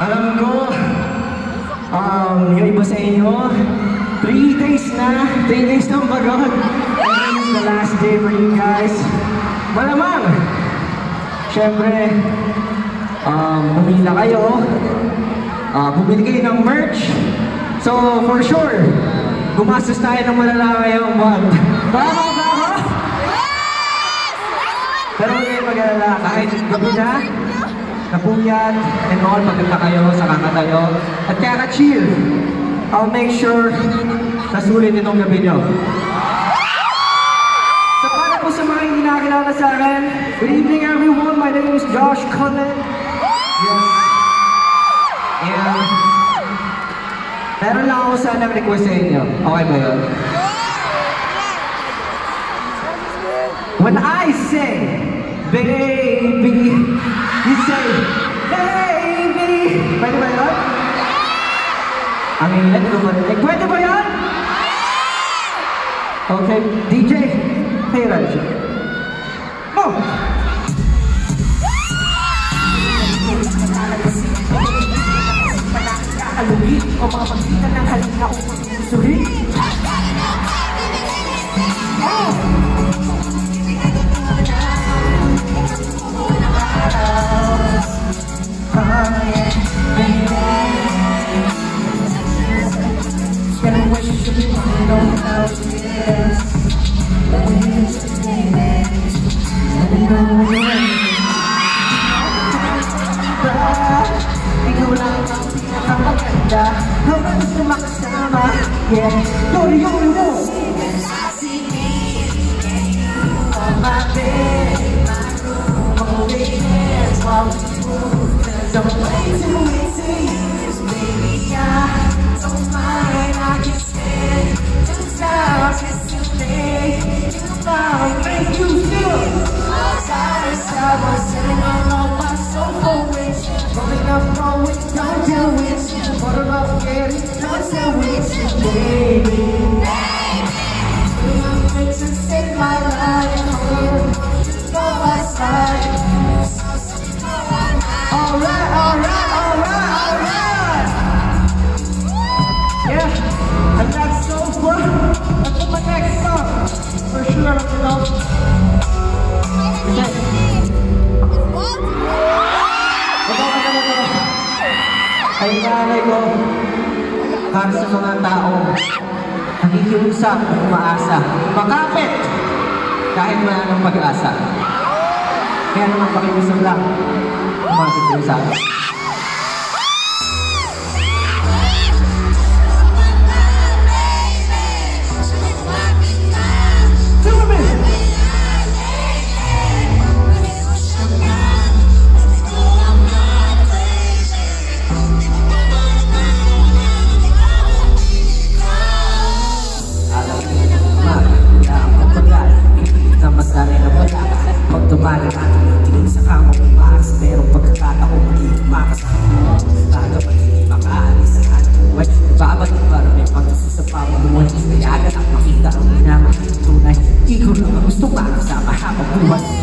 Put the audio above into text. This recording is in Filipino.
Alam ko, yung iba sa inyo, 3 days ng pagod. And this is the last day for you guys. Malamang, syempre, bumila kayo, bumili kayo ng merch. So, for sure, gumastos tayo ng malala ngayong month. Tama ba ako? Pero huwag kayo mag-alala, kahit gabi na, napuyat, and all, maganda kayo sa kakatayo. At kaya ka-chill, I'll make sure na sulit itong gabi nyo. So para po sa mga hindi nakakilala sa akin, good evening everyone, my name is Josh Cullen. Yes. And meron lang ako sanang request sa inyo. Okay ba yun? When I say, baby, you say, baby. Pwede ba yun? Ang inlet ko marinig. Pwede ba yun? Okay, DJ, hey Raj. Go! Alugin o mga pagsita ng halina o pagsusuri. Ikaw lang ang pinakamaganda. Hanggang gusto makasama. Yeah, you're mo. On my bed, my room, my weekends, while we move. There's a way to use, baby. I don't mind, I can stand 2 hours yesterday. You know, make you feel outside, I was sitting alone, my sofa with you. Rolling up, going, don't do it. What about getting closer with you, baby? Doing things to save my life. Go outside. Alright, alright, alright, alright. Yeah, and that's so fun. That's my next song. For sure, you know. Ay nanay ko, para sa mga tao, nakikiusap at umaasa, makapit kahit wala ng pag-asa. Kaya naman pakiusap lang, umapit din sa akin. Ikaw lang ang gusto makasama habang buhay.